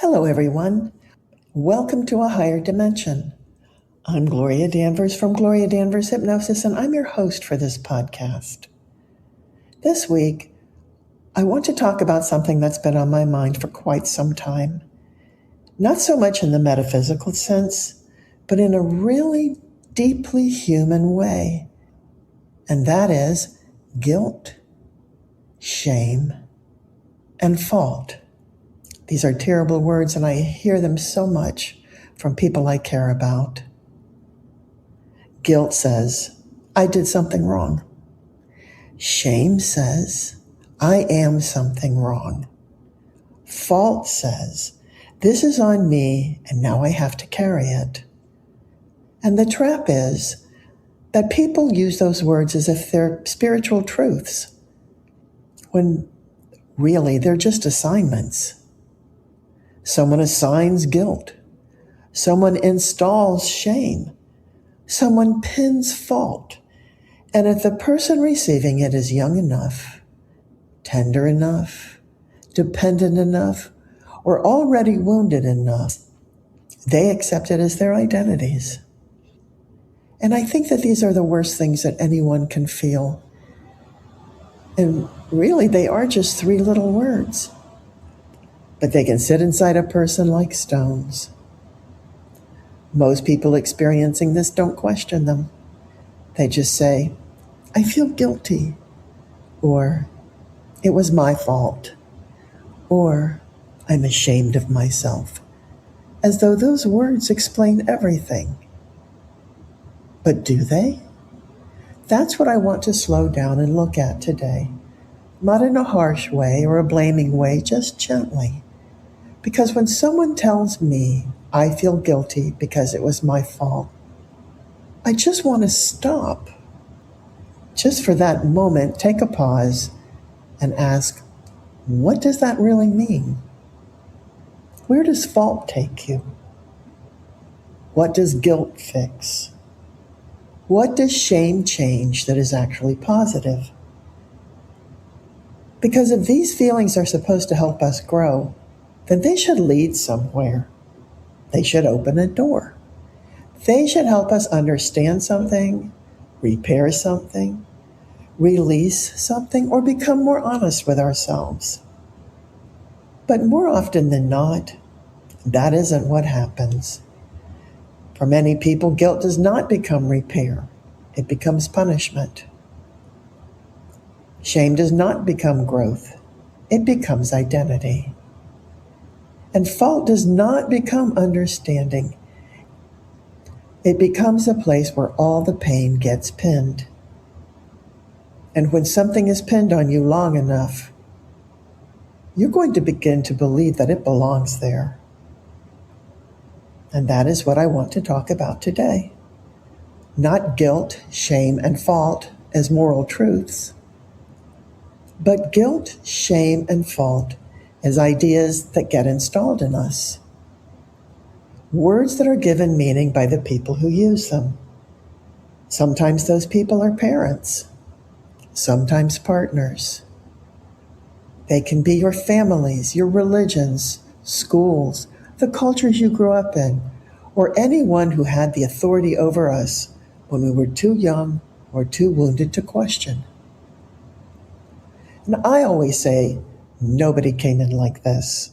Hello, everyone. Welcome to a higher dimension. I'm Gloria Danvers from Gloria Danvers Hypnosis, and I'm your host for this podcast. This week, I want to talk about something that's been on my mind for quite some time. Not so much in the metaphysical sense, but in a really deeply human way. And that is guilt, shame, and fault. These are terrible words, and I hear them so much from people I care about. Guilt says, I did something wrong. Shame says, I am something wrong. Fault says, this is on me, and now I have to carry it. And the trap is that people use those words as if they're spiritual truths, when really they're just assignments. Someone assigns guilt. Someone installs shame. Someone pins fault. And if the person receiving it is young enough, tender enough, dependent enough, or already wounded enough, they accept it as their identities. And I think that these are the worst things that anyone can feel. And really, they are just three little words. But they can sit inside a person like stones. Most people experiencing this don't question them. They just say, I feel guilty, or it was my fault, or I'm ashamed of myself, as though those words explain everything. But do they? That's what I want to slow down and look at today. Not in a harsh way or a blaming way, just gently. Because when someone tells me I feel guilty because it was my fault, I just want to stop. Just for that moment, take a pause and ask, what does that really mean? Where does fault take you? What does guilt fix? What does shame change that is actually positive? Because if these feelings are supposed to help us grow, then they should lead somewhere. They should open a door. They should help us understand something, repair something, release something, or become more honest with ourselves. But more often than not, that isn't what happens. For many people, guilt does not become repair. It becomes punishment. Shame does not become growth. It becomes identity. And fault does not become understanding. It becomes a place where all the pain gets pinned. And when something is pinned on you long enough, you're going to begin to believe that it belongs there. And that is what I want to talk about today. Not guilt, shame, and fault as moral truths, but guilt, shame, and fault as ideas that get installed in us. Words that are given meaning by the people who use them. Sometimes those people are parents, sometimes partners. They can be your families, your religions, schools, the cultures you grew up in, or anyone who had the authority over us when we were too young or too wounded to question. And I always say, nobody came in like this.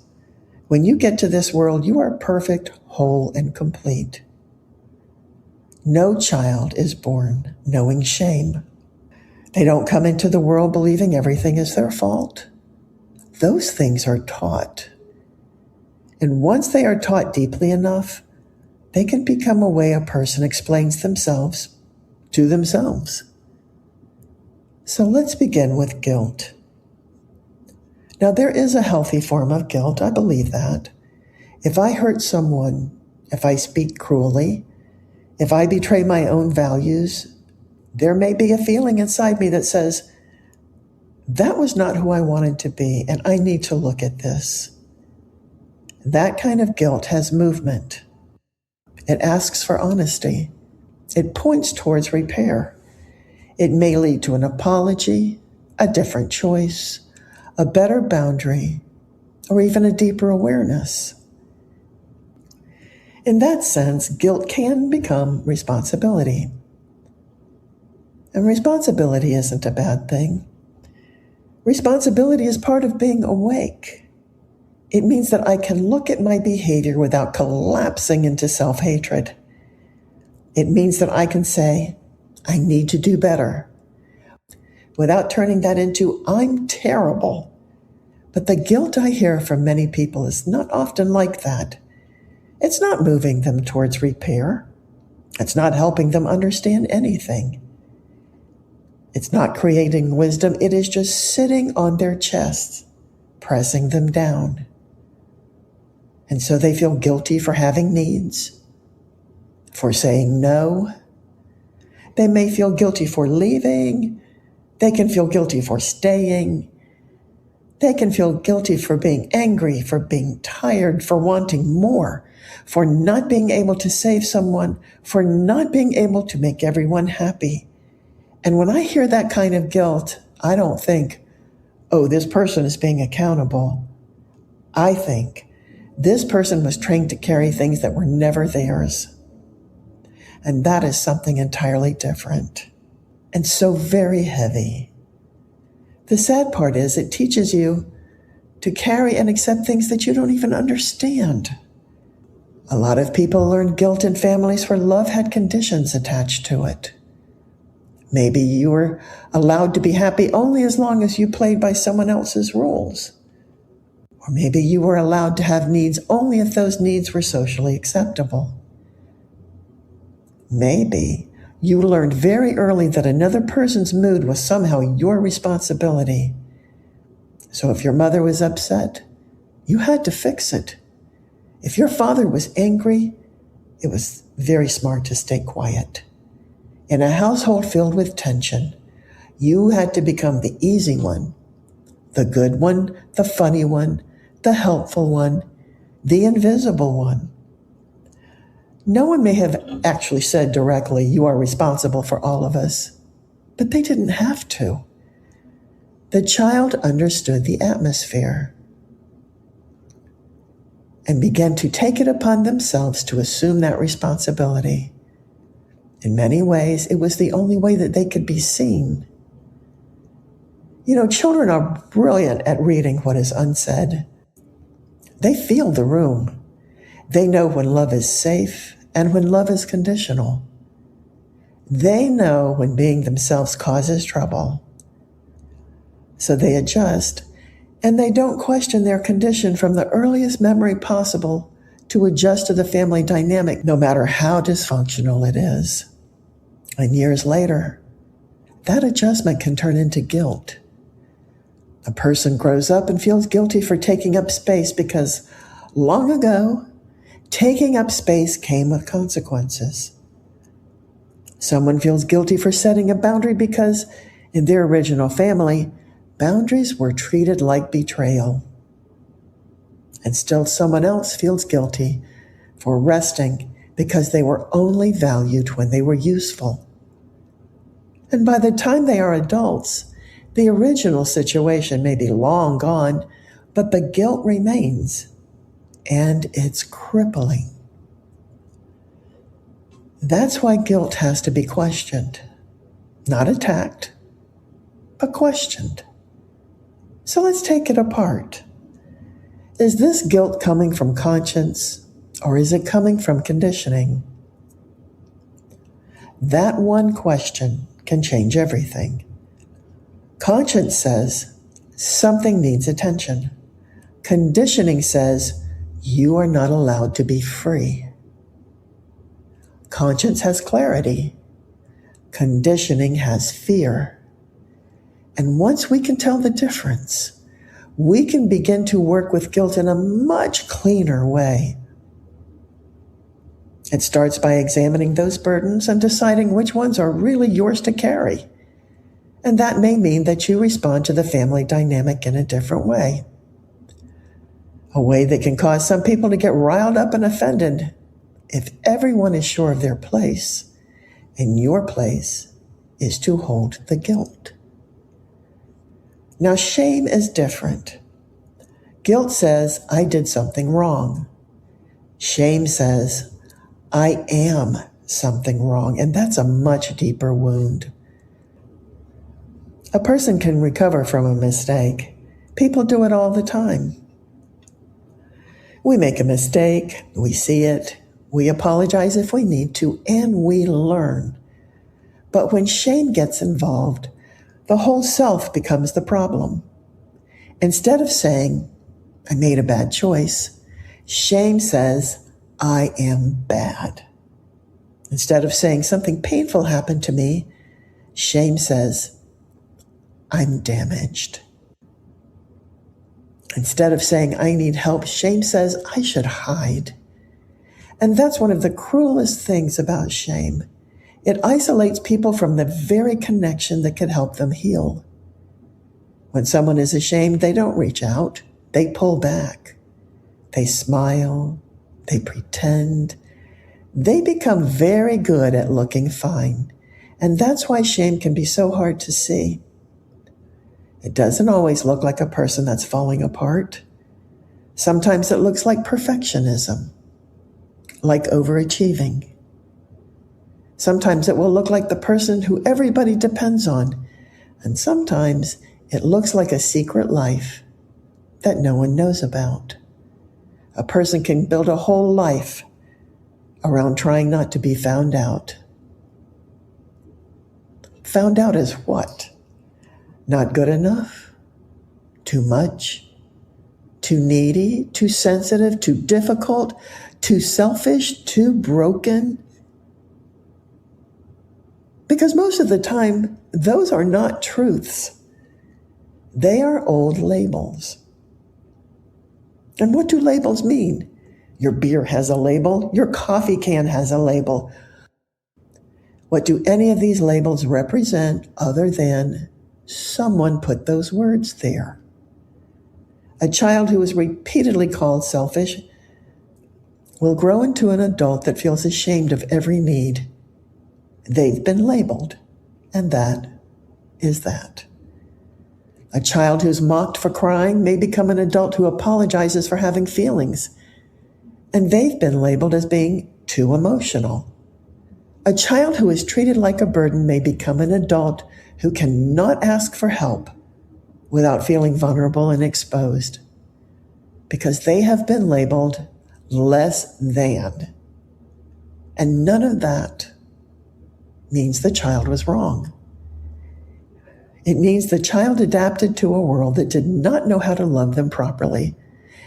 When you get to this world, you are perfect, whole, and complete. No child is born knowing shame. They don't come into the world believing everything is their fault. Those things are taught. And once they are taught deeply enough, they can become a way a person explains themselves to themselves. So let's begin with guilt. Now, there is a healthy form of guilt, I believe that. If I hurt someone, if I speak cruelly, if I betray my own values, there may be a feeling inside me that says, that was not who I wanted to be, and I need to look at this. That kind of guilt has movement. It asks for honesty. It points towards repair. It may lead to an apology, a different choice, a better boundary, or even a deeper awareness. In that sense, guilt can become responsibility. And responsibility isn't a bad thing. Responsibility is part of being awake. It means that I can look at my behavior without collapsing into self-hatred. It means that I can say, I need to do better, without turning that into, I'm terrible. But the guilt I hear from many people is not often like that. It's not moving them towards repair. It's not helping them understand anything. It's not creating wisdom. It is just sitting on their chests, pressing them down. And so they feel guilty for having needs, for saying no. They may feel guilty for leaving. They can feel guilty for staying. They can feel guilty for being angry, for being tired, for wanting more, for not being able to save someone, for not being able to make everyone happy. And when I hear that kind of guilt, I don't think, oh, this person is being accountable. I think this person was trained to carry things that were never theirs. And that is something entirely different and so very heavy. The sad part is it teaches you to carry and accept things that you don't even understand. A lot of people learned guilt in families where love had conditions attached to it. Maybe you were allowed to be happy only as long as you played by someone else's rules. Or maybe you were allowed to have needs only if those needs were socially acceptable. Maybe you learned very early that another person's mood was somehow your responsibility. So if your mother was upset, you had to fix it. If your father was angry, it was very smart to stay quiet. In a household filled with tension, you had to become the easy one, the good one, the funny one, the helpful one, the invisible one. No one may have actually said directly, you are responsible for all of us, but they didn't have to. The child understood the atmosphere and began to take it upon themselves to assume that responsibility. In many ways, it was the only way that they could be seen. You know, children are brilliant at reading what is unsaid. They feel the room. They know when love is safe and when love is conditional. They know when being themselves causes trouble. So they adjust, and they don't question their condition from the earliest memory possible to adjust to the family dynamic, no matter how dysfunctional it is. And years later, that adjustment can turn into guilt. A person grows up and feels guilty for taking up space because long ago, taking up space came with consequences. Someone feels guilty for setting a boundary because in their original family, boundaries were treated like betrayal. And still someone else feels guilty for resting because they were only valued when they were useful. And by the time they are adults, the original situation may be long gone, but the guilt remains, and it's crippling. That's why guilt has to be questioned, not attacked, but questioned. So let's take it apart. Is this guilt coming from conscience, or is it coming from conditioning? That one question can change everything. Conscience says something needs attention. Conditioning says you are not allowed to be free. Conscience has clarity. Conditioning has fear. And once we can tell the difference, we can begin to work with guilt in a much cleaner way. It starts by examining those burdens and deciding which ones are really yours to carry. And that may mean that you respond to the family dynamic in a different way. A way that can cause some people to get riled up and offended if everyone is sure of their place, and your place is to hold the guilt. Now, shame is different. Guilt says, I did something wrong. Shame says, I am something wrong, and that's a much deeper wound. A person can recover from a mistake. People do it all the time. We make a mistake, we see it, we apologize if we need to, and we learn. But when shame gets involved, the whole self becomes the problem. Instead of saying, I made a bad choice, shame says, I am bad. Instead of saying something painful happened to me, shame says, I'm damaged. Instead of saying I need help, shame says I should hide. And that's one of the cruelest things about shame. It isolates people from the very connection that could help them heal. When someone is ashamed, they don't reach out. They pull back. They smile. They pretend. They become very good at looking fine. And that's why shame can be so hard to see. It doesn't always look like a person that's falling apart. Sometimes it looks like perfectionism, like overachieving. Sometimes it will look like the person who everybody depends on. And sometimes it looks like a secret life that no one knows about. A person can build a whole life around trying not to be found out. Found out as what? Not good enough? Too much? Too needy? Too sensitive? Too difficult? Too selfish? Too broken? Because most of the time, those are not truths. They are old labels. And what do labels mean? Your beer has a label. Your coffee can has a label. What do any of these labels represent other than someone put those words there? A child who is repeatedly called selfish will grow into an adult that feels ashamed of every need. They've been labeled, and that is that. A child who's mocked for crying may become an adult who apologizes for having feelings, and they've been labeled as being too emotional. A child who is treated like a burden may become an adult who cannot ask for help without feeling vulnerable and exposed, because they have been labeled less than. And none of that means the child was wrong. It means the child adapted to a world that did not know how to love them properly.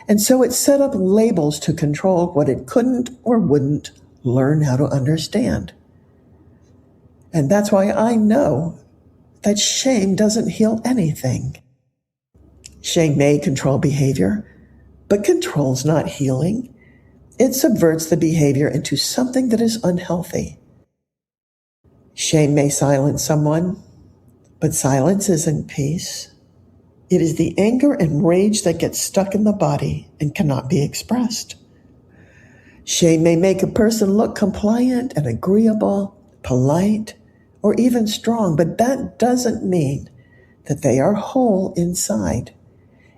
And so it set up labels to control what it couldn't or wouldn't learn how to understand. And that's why I know that shame doesn't heal anything. Shame may control behavior, but control's not healing. It subverts the behavior into something that is unhealthy. Shame may silence someone, but silence isn't peace. It is the anger and rage that gets stuck in the body and cannot be expressed. Shame may make a person look compliant and agreeable, polite, or even strong, but that doesn't mean that they are whole inside.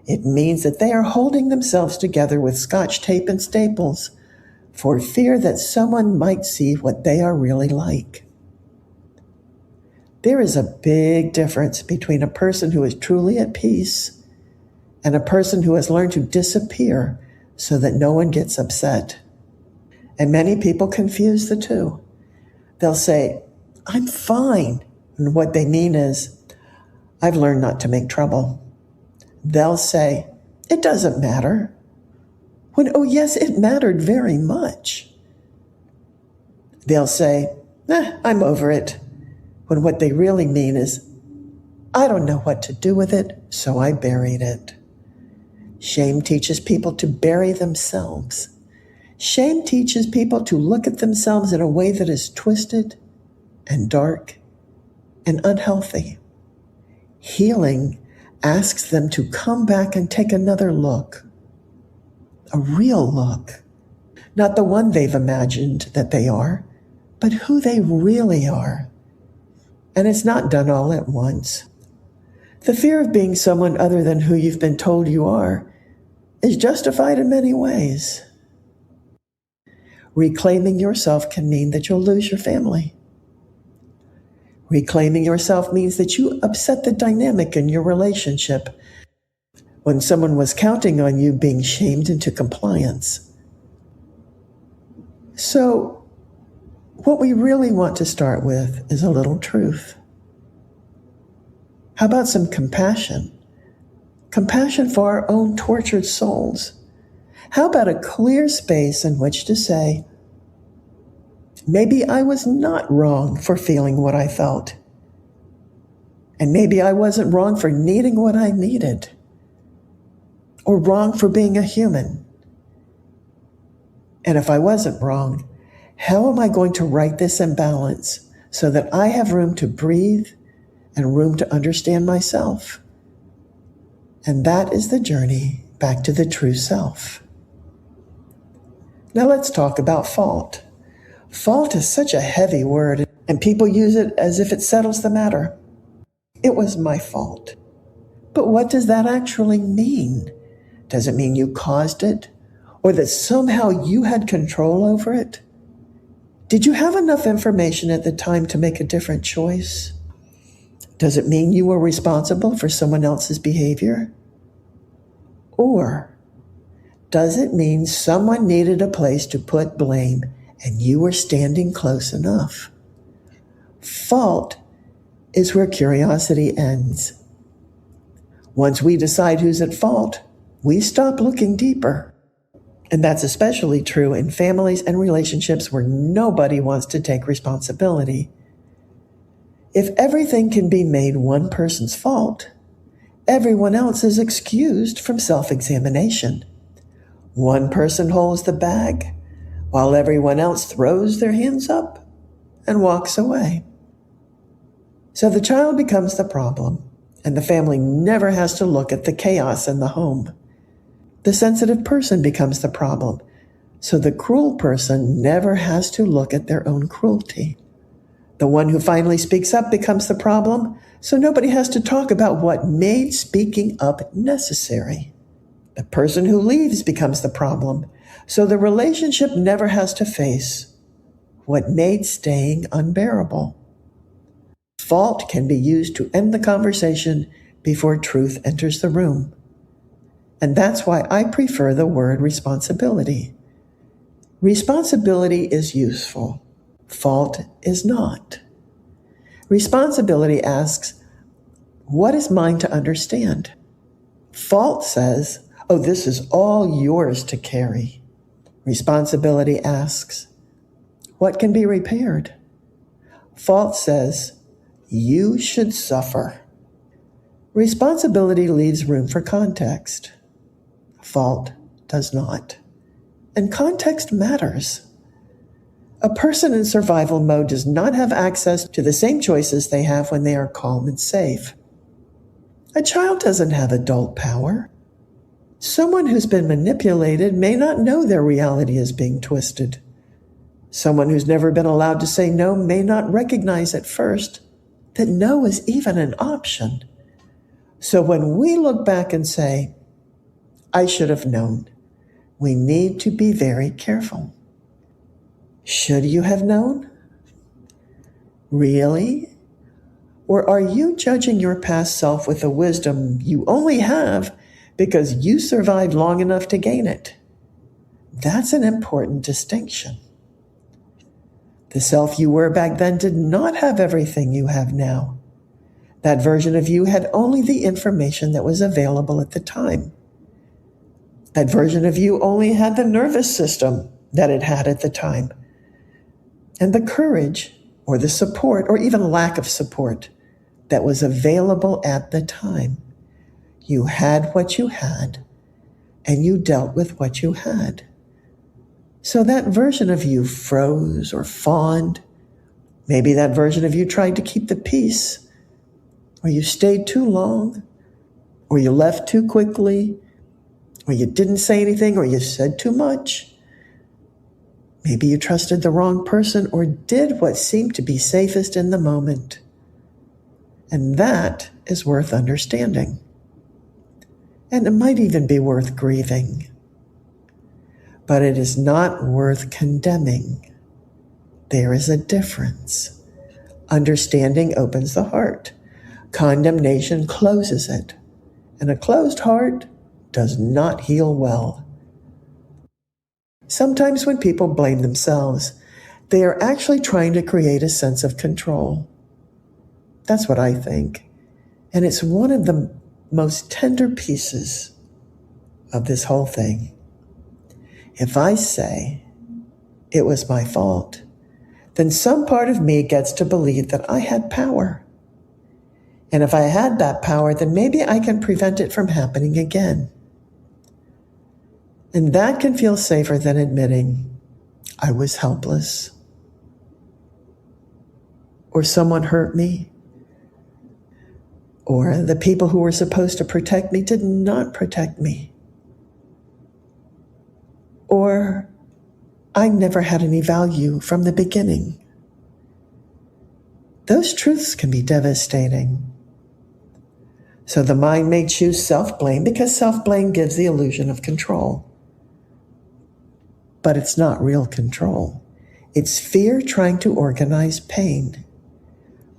It means that they are holding themselves together with scotch tape and staples for fear that someone might see what they are really like. There is a big difference between a person who is truly at peace and a person who has learned to disappear so that no one gets upset. And many people confuse the two. They'll say, I'm fine. And what they mean is, I've learned not to make trouble. They'll say, it doesn't matter. When, oh yes, it mattered very much. They'll say, I'm over it. When what they really mean is, I don't know what to do with it, so I buried it. Shame teaches people to bury themselves. Shame teaches people to look at themselves in a way that is twisted and dark and unhealthy. Healing asks them to come back and take another look, a real look, not the one they've imagined that they are, but who they really are. And it's not done all at once. The fear of being someone other than who you've been told you are is justified in many ways. Reclaiming yourself can mean that you'll lose your family. Reclaiming yourself means that you upset the dynamic in your relationship when someone was counting on you being shamed into compliance. So, what we really want to start with is a little truth. How about some compassion? Compassion for our own tortured souls. How about a clear space in which to say, maybe I was not wrong for feeling what I felt. And maybe I wasn't wrong for needing what I needed. Or wrong for being a human. And if I wasn't wrong, how am I going to right this imbalance so that I have room to breathe and room to understand myself? And that is the journey back to the true self. Now let's talk about fault. Fault is such a heavy word, and people use it as if it settles the matter. It was my fault. But what does that actually mean? Does it mean you caused it? Or that somehow you had control over it? Did you have enough information at the time to make a different choice? Does it mean you were responsible for someone else's behavior? Or does it mean someone needed a place to put blame and you were standing close enough? Fault is where curiosity ends. Once we decide who's at fault, we stop looking deeper. And that's especially true in families and relationships where nobody wants to take responsibility. If everything can be made one person's fault, everyone else is excused from self-examination. One person holds the bag, while everyone else throws their hands up and walks away. So the child becomes the problem, and the family never has to look at the chaos in the home. The sensitive person becomes the problem, so the cruel person never has to look at their own cruelty. The one who finally speaks up becomes the problem, so nobody has to talk about what made speaking up necessary. The person who leaves becomes the problem, so the relationship never has to face what made staying unbearable. Fault can be used to end the conversation before truth enters the room. And that's why I prefer the word responsibility. Responsibility is useful. Fault is not. Responsibility asks, what is mine to understand? Fault says, oh, this is all yours to carry. Responsibility asks, what can be repaired? Fault says, you should suffer. Responsibility leaves room for context. Fault does not. And context matters. A person in survival mode does not have access to the same choices they have when they are calm and safe. A child doesn't have adult power. Someone who's been manipulated may not know their reality is being twisted. Someone who's never been allowed to say no may not recognize at first that no is even an option. So when we look back and say, I should have known, we need to be very careful. Should you have known? Really? Or are you judging your past self with a wisdom you only have because you survived long enough to gain it? That's an important distinction. The self you were back then did not have everything you have now. That version of you had only the information that was available at the time. That version of you only had the nervous system that it had at the time. And the courage, or the support, or even lack of support that was available at the time. You had what you had, and you dealt with what you had. So that version of you froze or fawned. Maybe that version of you tried to keep the peace, or you stayed too long, or you left too quickly, or you didn't say anything, or you said too much. Maybe you trusted the wrong person or did what seemed to be safest in the moment. And that is worth understanding. And it might even be worth grieving. but it is not worth condemning. There is a difference. Understanding opens the heart. Condemnation closes it. And a closed heart does not heal well. Sometimes when people blame themselves, they are actually trying to create a sense of control. That's what I think. And it's one of the most tender pieces of this whole thing. If I say it was my fault, then some part of me gets to believe that I had power. And if I had that power, then maybe I can prevent it from happening again. And that can feel safer than admitting I was helpless, or someone hurt me, or the people who were supposed to protect me did not protect me, or I never had any value from the beginning. Those truths can be devastating. So the mind may choose self-blame because self-blame gives the illusion of control. But it's not real control. It's fear trying to organize pain.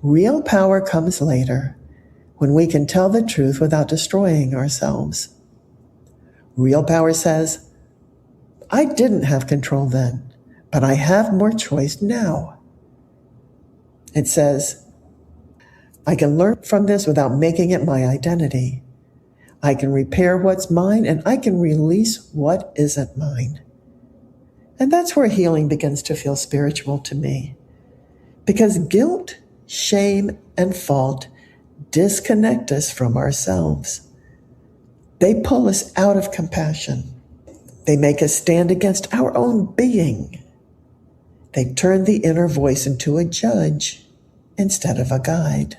Real power comes later, when we can tell the truth without destroying ourselves. Real power says, I didn't have control then, but I have more choice now. It says, I can learn from this without making it my identity. I can repair what's mine, and I can release what isn't mine. And that's where healing begins to feel spiritual to me. Because guilt, shame, and fault disconnect us from ourselves. They pull us out of compassion. They make us stand against our own being. They turn the inner voice into a judge instead of a guide.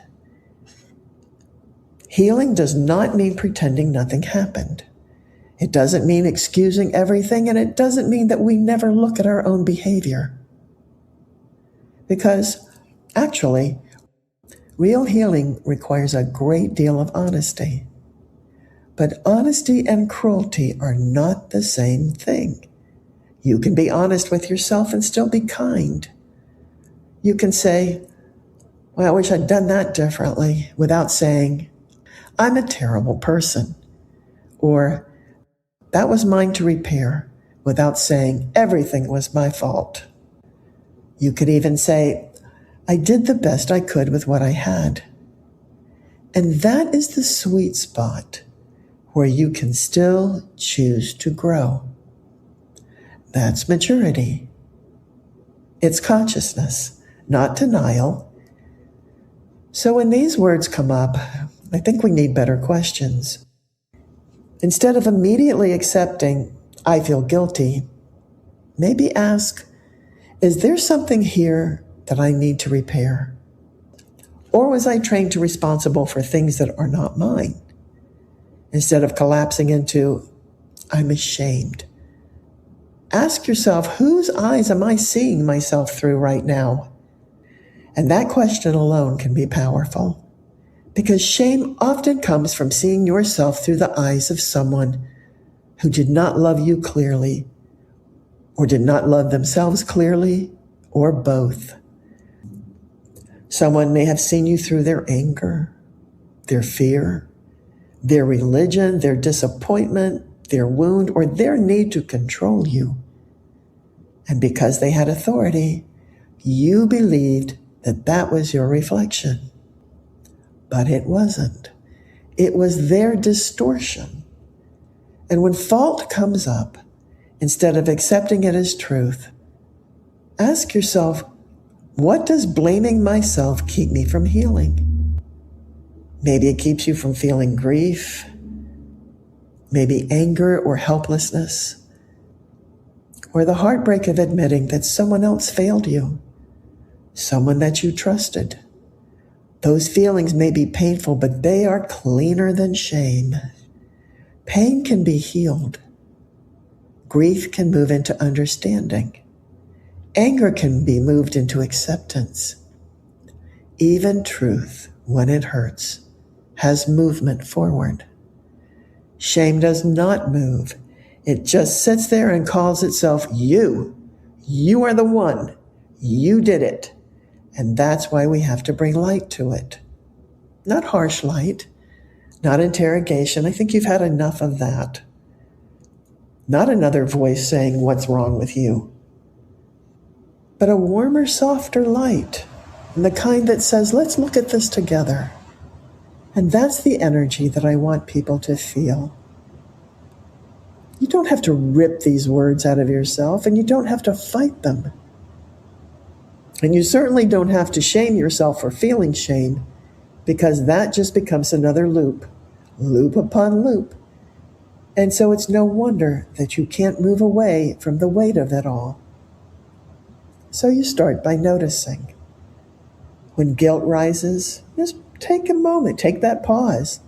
Healing does not mean pretending nothing happened. It doesn't mean excusing everything, and it doesn't mean that we never look at our own behavior. Because, actually, real healing requires a great deal of honesty. But honesty and cruelty are not the same thing. You can be honest with yourself and still be kind. You can say, well, I wish I'd done that differently, without saying, I'm a terrible person. Or, that was mine to repair, without saying everything was my fault. You could even say, I did the best I could with what I had. And that is the sweet spot where you can still choose to grow. That's maturity. It's consciousness, not denial. So when these words come up, I think we need better questions. Instead of immediately accepting, I feel guilty, maybe ask, is there something here that I need to repair? Or was I trained to be responsible for things that are not mine? Instead of collapsing into, I'm ashamed. Ask yourself, whose eyes am I seeing myself through right now? And that question alone can be powerful. Because shame often comes from seeing yourself through the eyes of someone who did not love you clearly, or did not love themselves clearly, or both. Someone may have seen you through their anger, their fear, their religion, their disappointment, their wound, or their need to control you. And because they had authority, you believed that that was your reflection. But it wasn't. It was their distortion. And when fault comes up, instead of accepting it as truth, ask yourself, what does blaming myself keep me from healing? Maybe it keeps you from feeling grief, maybe anger or helplessness, or the heartbreak of admitting that someone else failed you, someone that you trusted. Those feelings may be painful, but they are cleaner than shame. Pain can be healed. Grief can move into understanding. Anger can be moved into acceptance. Even truth, when it hurts, has movement forward. Shame does not move. It just sits there and calls itself you. You are the one. You did it. And that's why we have to bring light to it. Not harsh light, not interrogation. I think you've had enough of that. Not another voice saying what's wrong with you, but a warmer, softer light, and the kind that says, let's look at this together. And that's the energy that I want people to feel. You don't have to rip these words out of yourself, and you don't have to fight them. And you certainly don't have to shame yourself for feeling shame, because that just becomes another loop upon loop. And so it's no wonder that you can't move away from the weight of it all. So you start by noticing. When guilt rises, just take a moment, take that pause,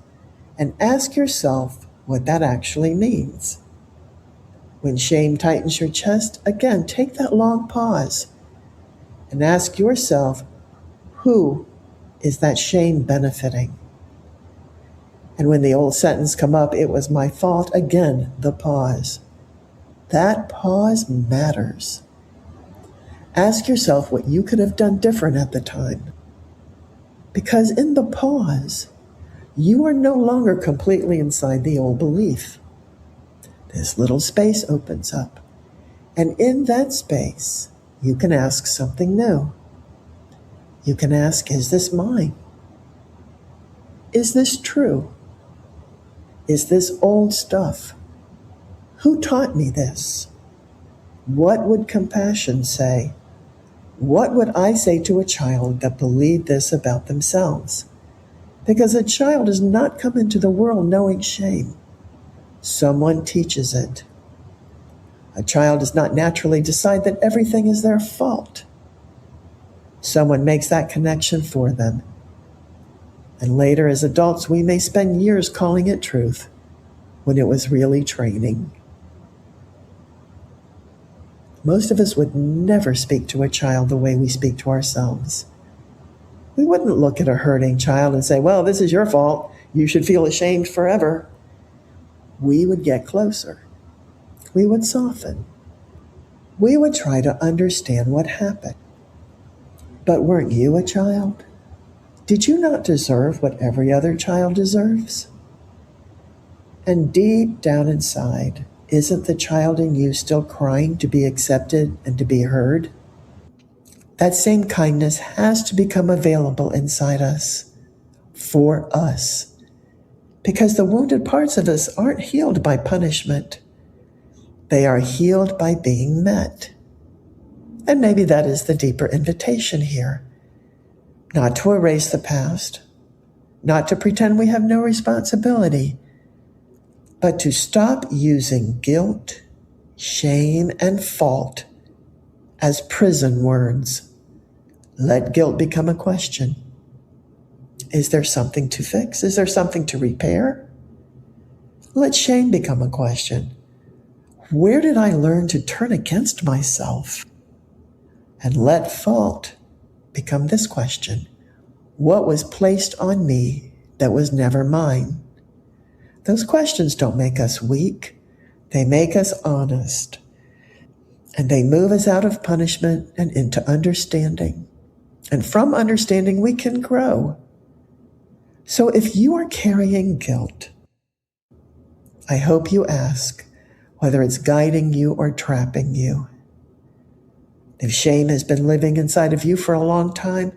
and ask yourself what that actually means. When shame tightens your chest, again, take that long pause and ask yourself, who is that shame benefiting? And when the old sentence come up, it was my fault, again, the pause. That pause matters. Ask yourself what you could have done different at the time. Because in the pause, you are no longer completely inside the old belief. This little space opens up. And in that space, you can ask something new. You can ask, is this mine? Is this true? Is this old stuff? Who taught me this? What would compassion say? What would I say to a child that believed this about themselves? Because a child does not come into the world knowing shame. Someone teaches it. A child does not naturally decide that everything is their fault. Someone makes that connection for them. And later, as adults, we may spend years calling it truth when it was really training. Most of us would never speak to a child the way we speak to ourselves. We wouldn't look at a hurting child and say, well, this is your fault. You should feel ashamed forever. We would get closer. We would soften. We would try to understand what happened. But weren't you a child? Did you not deserve what every other child deserves? And deep down inside, isn't the child in you still crying to be accepted and to be heard? That same kindness has to become available inside us, for us, because the wounded parts of us aren't healed by punishment. They are healed by being met. And maybe that is the deeper invitation here. Not to erase the past, not to pretend we have no responsibility, but to stop using guilt, shame, and fault as prison words. Let guilt become a question. Is there something to fix? Is there something to repair? Let shame become a question. Where did I learn to turn against myself? And let fault become this question. What was placed on me that was never mine? Those questions don't make us weak. They make us honest. And they move us out of punishment and into understanding. And from understanding, we can grow. So if you are carrying guilt, I hope you ask whether it's guiding you or trapping you. If shame has been living inside of you for a long time,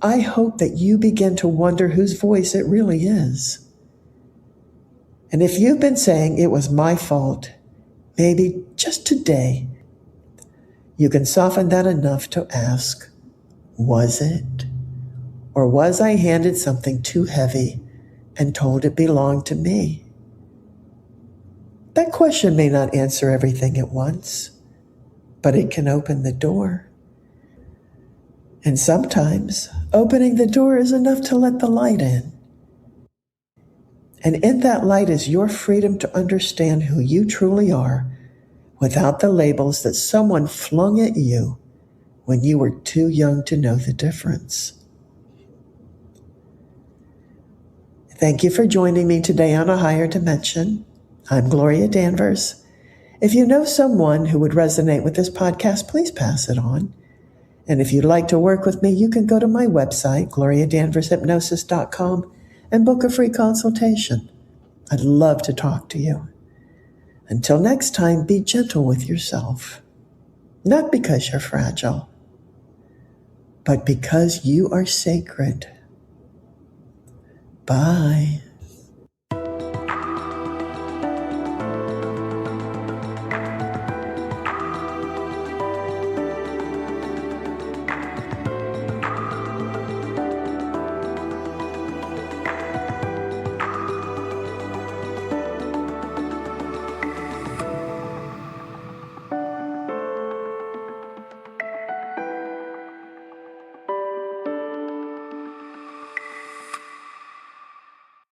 I hope that you begin to wonder whose voice it really is. And if you've been saying it was my fault, maybe just today, you can soften that enough to ask, was it? Or was I handed something too heavy and told it belonged to me? That question may not answer everything at once, but it can open the door. And sometimes opening the door is enough to let the light in. And in that light is your freedom to understand who you truly are without the labels that someone flung at you when you were too young to know the difference. Thank you for joining me today on A Higher Dimension. I'm Gloria Danvers, If you know someone who would resonate with this podcast, please pass it on. And if you'd like to work with me, you can go to my website, gloriadanvershypnosis.com, and book a free consultation. I'd love to talk to you. Until next time, be gentle with yourself. Not because you're fragile, but because you are sacred. Bye.